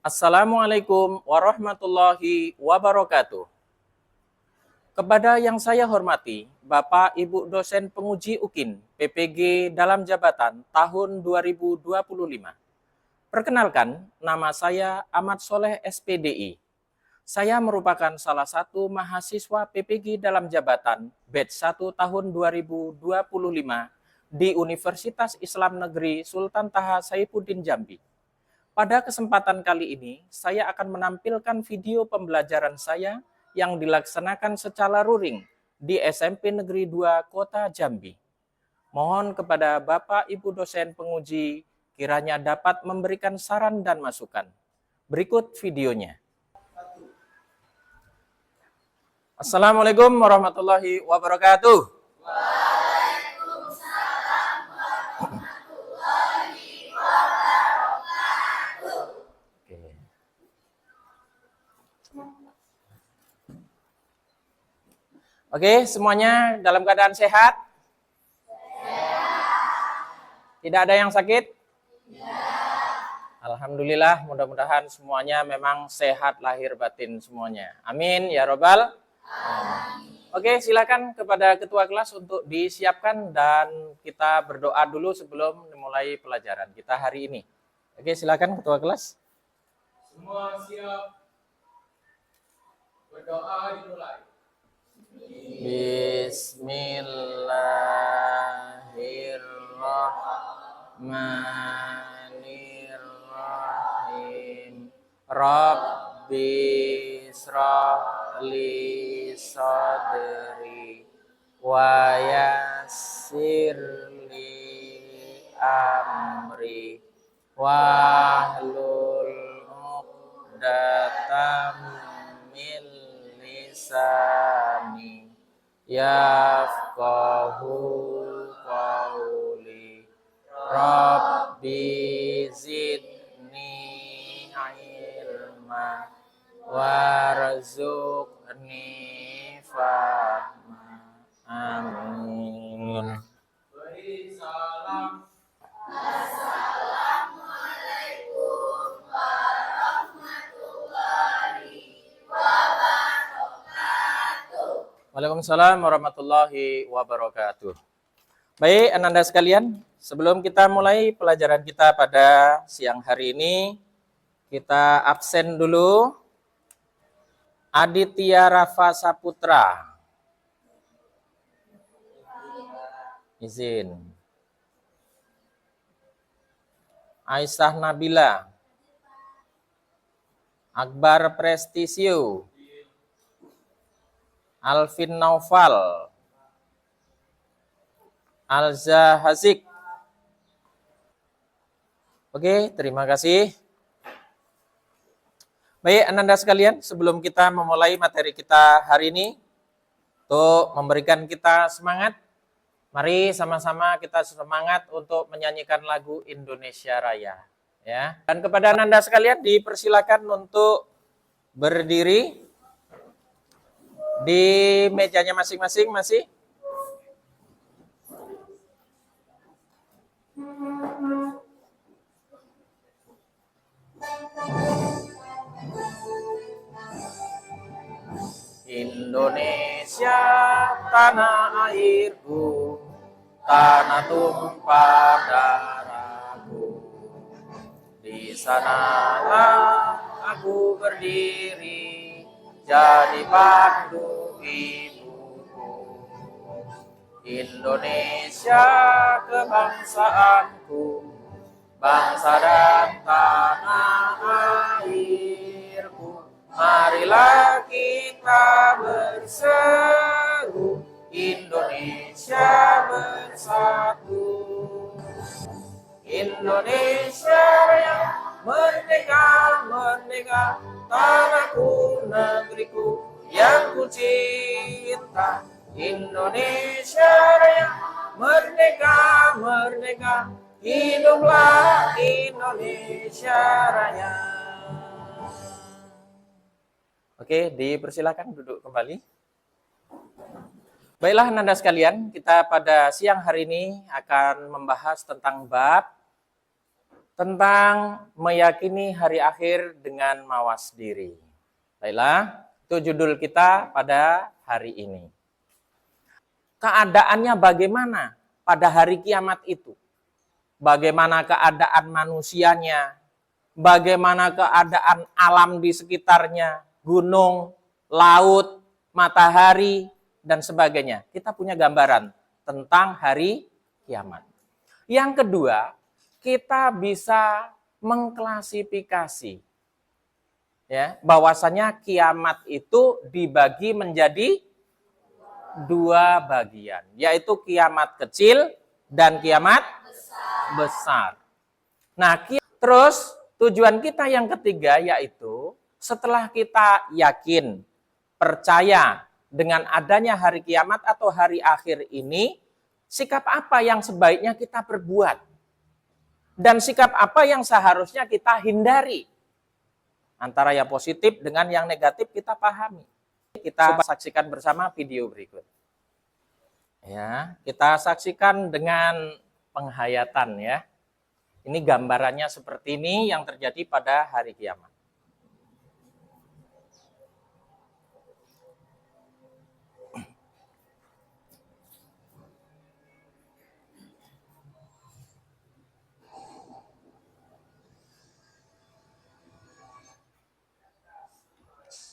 Assalamualaikum warahmatullahi wabarakatuh. Kepada yang saya hormati, Bapak Ibu dosen penguji UKIN PPG dalam jabatan tahun 2025. Perkenalkan, nama saya Ahmad Soleh SPDI. Saya merupakan salah satu mahasiswa PPG dalam jabatan batch 1 tahun 2025 di Universitas Islam Negeri Sultan Taha Saifuddin Jambi. Pada kesempatan kali ini, saya akan menampilkan video pembelajaran saya yang dilaksanakan secara luring di SMP Negeri 2 Kota Jambi. Mohon kepada Bapak Ibu dosen penguji kiranya dapat memberikan saran dan masukan. Berikut videonya. Assalamualaikum warahmatullahi wabarakatuh. Oke, semuanya dalam keadaan sehat? Tidak ada yang sakit? Alhamdulillah, mudah-mudahan semuanya memang sehat lahir batin semuanya. Amin, ya robbal. Oke, silakan kepada ketua kelas untuk disiapkan dan kita berdoa dulu sebelum memulai pelajaran kita hari ini. Oke, silakan ketua kelas. Semua siap. Berdoa dimulai. Bismillahirrahmanirrahim. Rabbi shrah li sadri wa yassir li amri wahlul 'uqdatam min lisani yafqahu qawli. Rabbi zidni ilma warzuqni fahma. Amin. Beri salam. Assalamualaikum warahmatullahi wabarakatuh. Waalaikumsalam warahmatullahi wabarakatuh. Baik, Ananda sekalian, sebelum kita mulai pelajaran kita pada siang hari ini, kita absen dulu. Aditya Rafa Saputra. Izin. Aisyah Nabila. Akbar Prestisio. Alvin Naufal. Alza Hazik. Oke, terima kasih. Baik, Ananda sekalian, sebelum kita memulai materi kita hari ini, untuk memberikan kita semangat, mari sama-sama kita semangat untuk menyanyikan lagu Indonesia Raya. Ya. Dan kepada Ananda sekalian, dipersilakan untuk berdiri di mejanya masing-masing masih. Indonesia tanah airku, tanah tumpah darahku. Di sanalah aku berdiri, jadi pandu ibuku. Indonesia kebangsaanku, bangsa dan tanah airku. Marilah kita berseru, Indonesia bersatu. Indonesia Raya, merdeka, merdeka, tanahku, negeriku yang ku cinta. Indonesia Raya, merdeka, merdeka, hiduplah Indonesia Raya. Oke, dipersilakan duduk kembali. Baiklah Nanda sekalian, kita pada siang hari ini akan membahas tentang bab tentang meyakini hari akhir dengan mawas diri. Baiklah, itu judul kita pada hari ini. Keadaannya bagaimana pada hari kiamat itu? Bagaimana keadaan manusianya? Bagaimana keadaan alam di sekitarnya? Gunung, laut, matahari, dan sebagainya. Kita punya gambaran tentang hari kiamat. Yang kedua, kita bisa mengklasifikasi ya, bahwasanya kiamat itu dibagi menjadi dua bagian, yaitu kiamat kecil dan kiamat besar. Nah, terus tujuan kita yang ketiga yaitu setelah kita yakin, percaya dengan adanya hari kiamat atau hari akhir ini, sikap apa yang sebaiknya kita perbuat? Dan sikap apa yang seharusnya kita hindari? Antara yang positif dengan yang negatif kita pahami. Kita saksikan bersama video berikut. Ya, kita saksikan dengan penghayatan ya. Ini gambarannya seperti ini yang terjadi pada hari kiamat.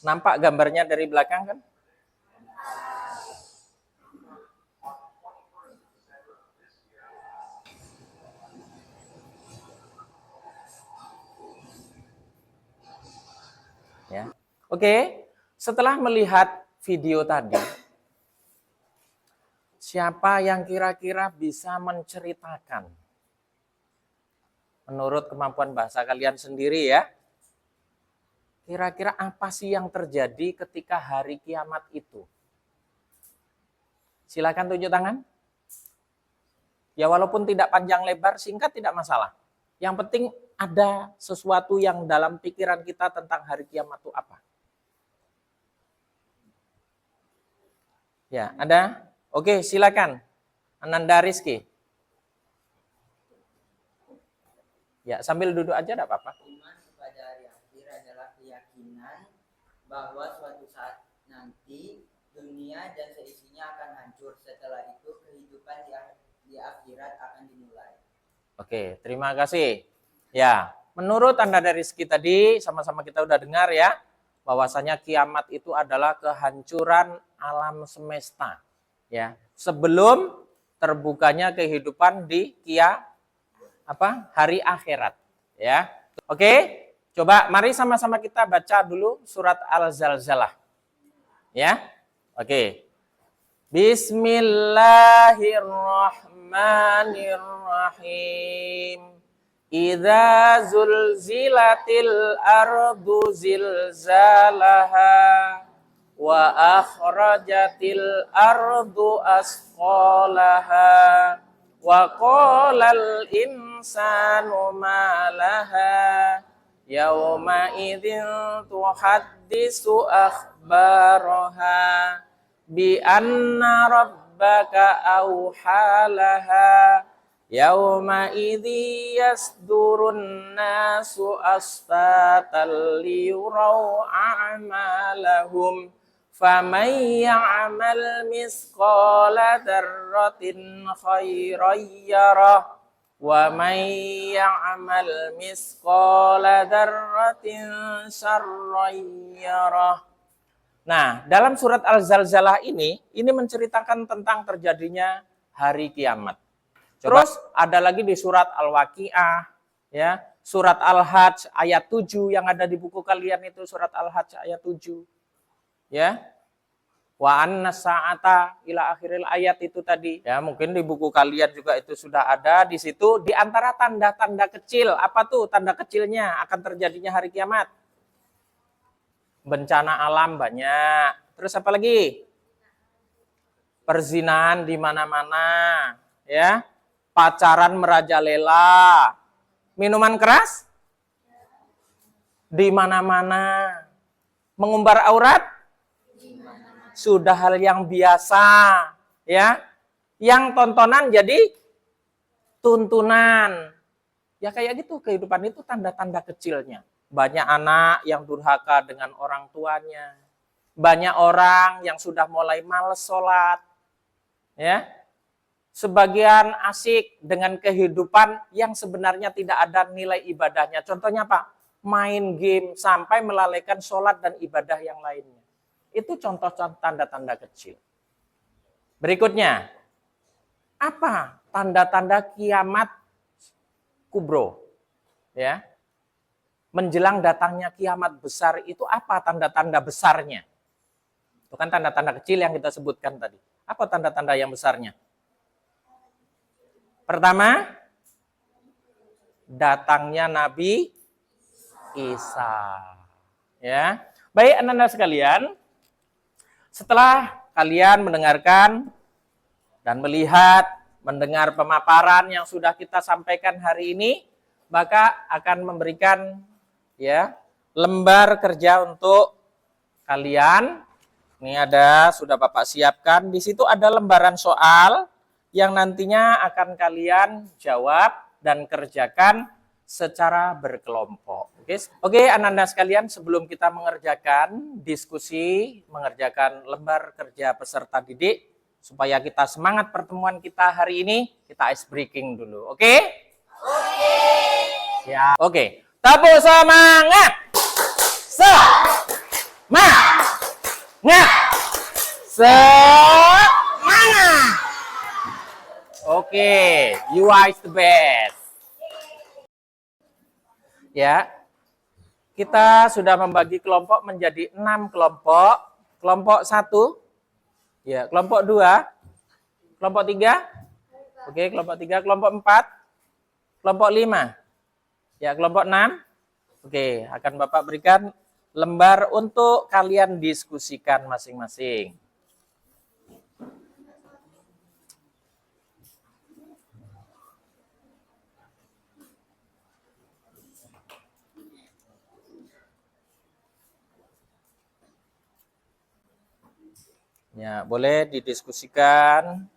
Nampak gambarnya dari belakang kan? Ya. Oke, setelah melihat video tadi, siapa yang kira-kira bisa menceritakan menurut kemampuan bahasa kalian sendiri ya? Kira-kira apa sih yang terjadi ketika hari kiamat itu? Silakan tunjuk tangan. Ya walaupun tidak panjang lebar, singkat tidak masalah. Yang penting ada sesuatu yang dalam pikiran kita tentang hari kiamat itu apa. Ya, ada? Oke, silakan. Ananda Rizky. Ya, sambil duduk aja enggak apa-apa. Iman kepada hari akhir adalah keyakinan bahwa suatu saat nanti dunia dan seisinya akan hancur. Setelah itu kehidupan di akhirat akan dimulai. Oke, terima kasih. Ya, menurut Ananda Rizky tadi sama-sama kita udah dengar ya, bahwasanya kiamat itu adalah kehancuran alam semesta. Ya, sebelum terbukanya kehidupan di hari akhirat ya. Oke, coba mari sama-sama kita baca dulu surat Al-Zalzalah ya. Oke, Bismillahirrahmanirrahim. Idza zulzilatil ardu zilzalaha wa akhrajatil ardu asqalaha wa qalal insanu ma laha yauma idzin tuhaddisu akhbaraha bi anna rabbaka awhalaha yauma idzi yasdurun nasu asfatan liyurau a'malahum faman ya'mal misqala dzarratin khairan yarah wa man ya'mal misqala dzarratin syarran yarah. Nah, dalam surat Al-Zalzalah ini menceritakan tentang terjadinya hari kiamat. Terus ada lagi di surat Al-Waqiah, ya, surat Al-Hajj ayat 7 yang ada di buku kalian itu surat Al-Hajj ayat 7. Ya. Wa anna sa'ata ila akhiril ayat itu tadi. Ya, mungkin di buku kalian juga itu sudah ada di situ di antara tanda-tanda kecil. Apa tuh tanda kecilnya akan terjadinya hari kiamat? Bencana alam banyak. Terus apa lagi? Perzinahan di mana-mana, ya. Pacaran merajalela, minuman keras di mana-mana, mengumbar aurat sudah hal yang biasa, ya. Yang tontonan jadi tuntunan, Ya kayak gitu, kehidupan itu tanda-tanda kecilnya. Banyak anak yang durhaka dengan orang tuanya. Banyak orang yang sudah mulai males sholat. Ya, sebagian asik dengan kehidupan yang sebenarnya tidak ada nilai ibadahnya. Contohnya apa? Main game sampai melalaikan sholat dan ibadah yang lainnya. Itu contoh tanda-tanda kecil. Berikutnya, apa tanda-tanda kiamat kubro? Ya, menjelang datangnya kiamat besar itu apa tanda-tanda besarnya? Itu kan tanda-tanda kecil yang kita sebutkan tadi. Apa tanda-tanda yang besarnya? Pertama, datangnya Nabi Isa. Ya. Baik anak-anak sekalian, setelah kalian mendengarkan dan melihat, mendengar pemaparan yang sudah kita sampaikan hari ini, maka akan memberikan ya lembar kerja untuk kalian. Ini ada, sudah Bapak siapkan. Di situ ada lembaran soal yang nantinya akan kalian jawab dan kerjakan secara berkelompok. Oke, anak-anak sekalian, sebelum kita mengerjakan diskusi, mengerjakan lembar kerja peserta didik, supaya kita semangat pertemuan kita hari ini, kita ice breaking dulu. Oke? Oke. Ya. Oke. Tepuk semangat. Semangat. Semangat. Oke, you are the best. Ya, kita sudah membagi kelompok menjadi 6 kelompok. Kelompok 1, ya, kelompok 2, kelompok 3, oke, kelompok 3, kelompok 4, kelompok 5, ya, kelompok 6, oke, akan Bapak berikan lembar untuk kalian diskusikan masing-masing. Ya, boleh didiskusikan.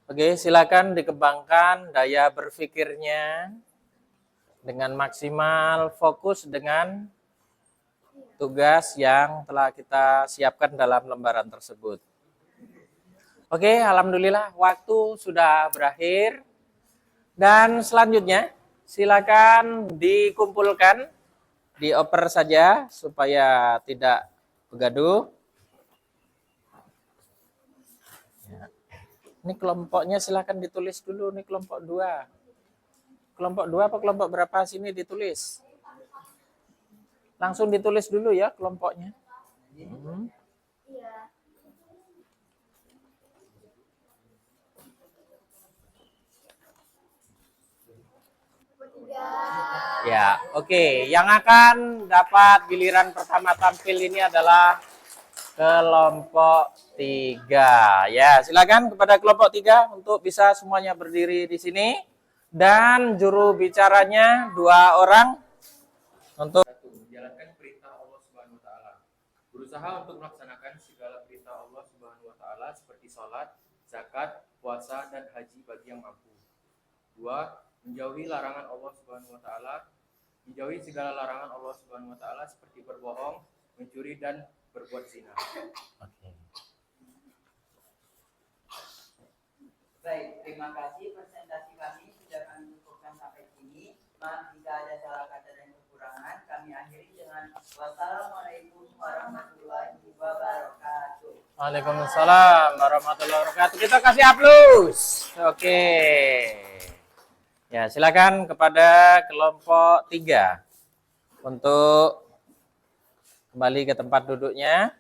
Oke, silakan dikembangkan daya berpikirnya dengan maksimal, fokus dengan tugas yang telah kita siapkan dalam lembaran tersebut. Oke, alhamdulillah waktu sudah berakhir. Dan selanjutnya silakan dikumpulkan, dioper saja supaya tidak bergaduh. Ini kelompoknya silakan ditulis dulu, nih kelompok 2. Kelompok 2 apa kelompok berapa sini ditulis? Langsung ditulis dulu ya kelompoknya. Ya, oke. Yang akan dapat giliran pertama tampil ini adalah kelompok 3. Ya, silakan kepada kelompok 3 untuk bisa semuanya berdiri di sini. Dan juru bicaranya 2 orang untuk menjalankan perintah Allah Subhanahu wa taala. Berusaha untuk melaksanakan segala perintah Allah Subhanahu wa taala seperti salat, zakat, puasa dan haji bagi yang mampu. 2. Menjauhi larangan Allah Subhanahu wa taala. Menjauhi segala larangan Allah Subhanahu wa taala seperti berbohong, mencuri dan berbuat zina. Baik, terima kasih. Presentasi kami sudah kami cukupkan sampai sini. Maaf jika ada salah kata dan kekurangan. Kami akhiri dengan wassalamualaikum warahmatullahi wabarakatuh. Waalaikumsalam warahmatullahi wabarakatuh. Kita kasih aplaus. Oke. Ya, silakan kepada kelompok 3 untuk kembali ke tempat duduknya.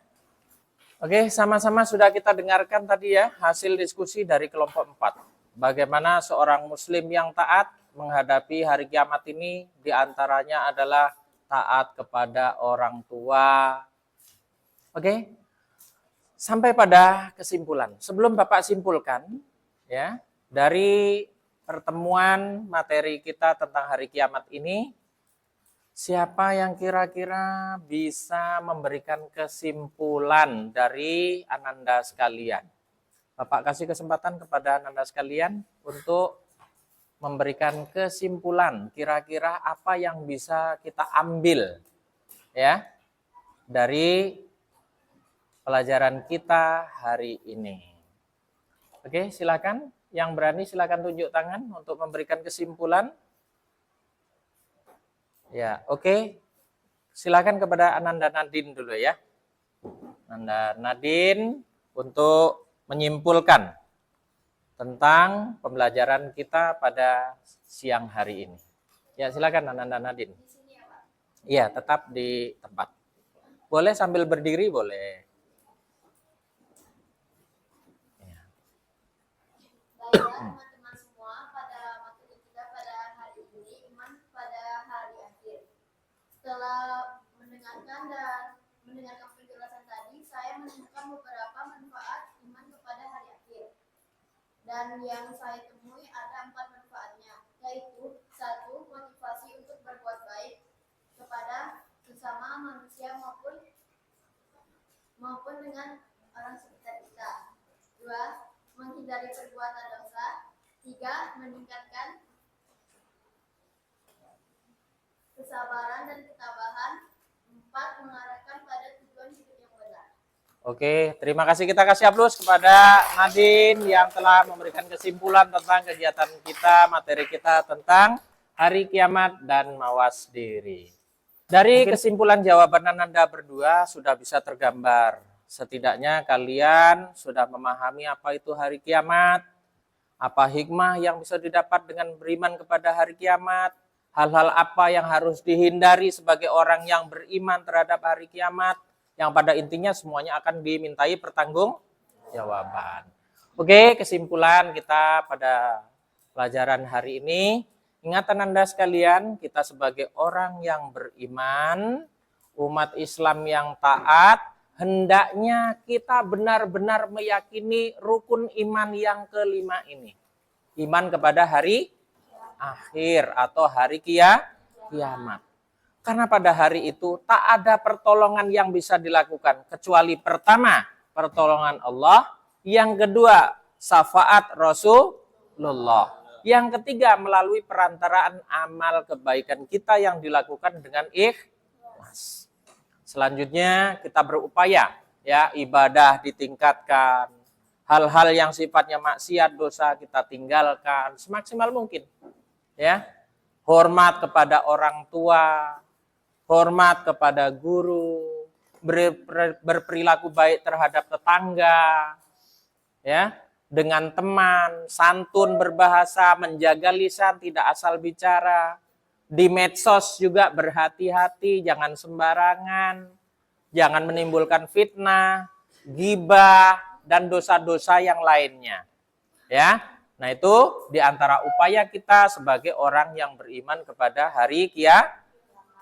Oke, sama-sama sudah kita dengarkan tadi ya hasil diskusi dari kelompok 4. Bagaimana seorang muslim yang taat menghadapi hari kiamat ini diantaranya adalah taat kepada orang tua. Oke. sampai pada kesimpulan. Sebelum Bapak simpulkan, ya, dari pertemuan materi kita tentang hari kiamat ini, siapa yang kira-kira bisa memberikan kesimpulan dari Ananda sekalian? Bapak kasih kesempatan kepada Ananda sekalian untuk memberikan kesimpulan. Kira-kira apa yang bisa kita ambil, ya, dari pelajaran kita hari ini. Oke, silakan. Yang berani silakan tunjuk tangan untuk memberikan kesimpulan. Ya, oke. Silakan kepada Ananda Nadine dulu ya. Ananda Nadine untuk menyimpulkan tentang pembelajaran kita pada siang hari ini. Ya, silakan Ananda Nadine. Iya, tetap di tempat. Boleh sambil berdiri, boleh. Baiklah teman-teman semua, pada materi kita pada hari ini, iman pada hari akhir. Setelah mendengarkan penjelasan tadi, saya menemukan beberapa manfaat iman kepada hari akhir. Dan yang saya temui ada 4 manfaatnya, yaitu 1. Motivasi untuk berbuat baik kepada sesama manusia maupun dengan orang sekitar kita. 2. Menghindari perbuatan dosa. 3. Meningkatkan kesabaran dan ketabahan. 4. Mengarahkan pada tujuan hidup yang benar. Oke, terima kasih. Kita kasih aplaus kepada Nadine yang telah memberikan kesimpulan tentang kegiatan kita, materi kita tentang hari kiamat dan mawas diri. Dari kesimpulan jawaban Anda berdua sudah bisa tergambar. Setidaknya kalian sudah memahami apa itu hari kiamat, apa hikmah yang bisa didapat dengan beriman kepada hari kiamat, hal-hal apa yang harus dihindari sebagai orang yang beriman terhadap hari kiamat, yang pada intinya semuanya akan dimintai pertanggungjawaban. Oke, kesimpulan kita pada pelajaran hari ini, ingatan Anda sekalian, kita sebagai orang yang beriman, umat Islam yang taat, hendaknya kita benar-benar meyakini rukun iman yang kelima ini. Iman kepada hari akhir atau hari kiamat. Karena pada hari itu tak ada pertolongan yang bisa dilakukan. Kecuali pertama, pertolongan Allah. Yang kedua, syafaat Rasulullah. Yang ketiga, melalui perantaraan amal kebaikan kita yang dilakukan dengan ikhlas. Selanjutnya kita berupaya ya, ibadah ditingkatkan, hal-hal yang sifatnya maksiat dosa kita tinggalkan semaksimal mungkin. Ya. Hormat kepada orang tua, hormat kepada guru, berperilaku baik terhadap tetangga, ya, dengan teman, santun berbahasa, menjaga lisan, tidak asal bicara. Di medsos juga berhati-hati, jangan sembarangan, jangan menimbulkan fitnah, ghibah, dan dosa-dosa yang lainnya. Ya, nah itu diantara upaya kita sebagai orang yang beriman kepada hari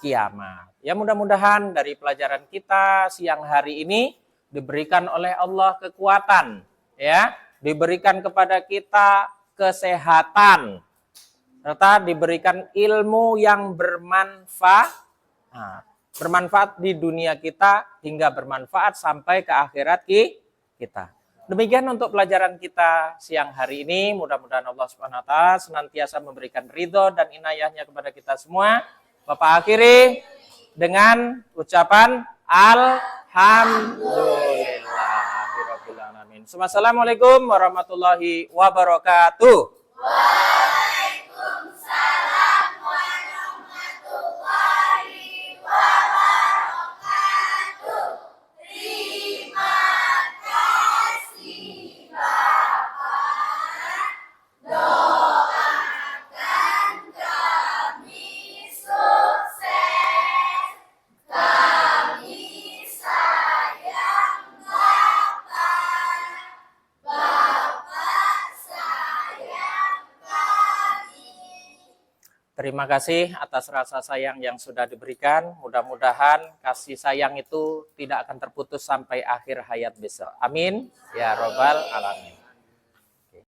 kiamat. Ya, mudah-mudahan dari pelajaran kita siang hari ini diberikan oleh Allah kekuatan, ya, diberikan kepada kita kesehatan, serta diberikan ilmu yang bermanfaat di dunia kita hingga bermanfaat sampai ke akhirat kita. Demikian untuk pelajaran kita siang hari ini. Mudah-mudahan Allah Subhanahu wa taala senantiasa memberikan ridho dan inayahnya kepada kita semua. Bapak akhiri dengan ucapan alhamdulillahirabbil alamin. Wassalamualaikum warahmatullahi wabarakatuh. Terima kasih atas rasa sayang yang sudah diberikan. Mudah-mudahan kasih sayang itu tidak akan terputus sampai akhir hayat besok. Amin. Ya Robbal Alamin.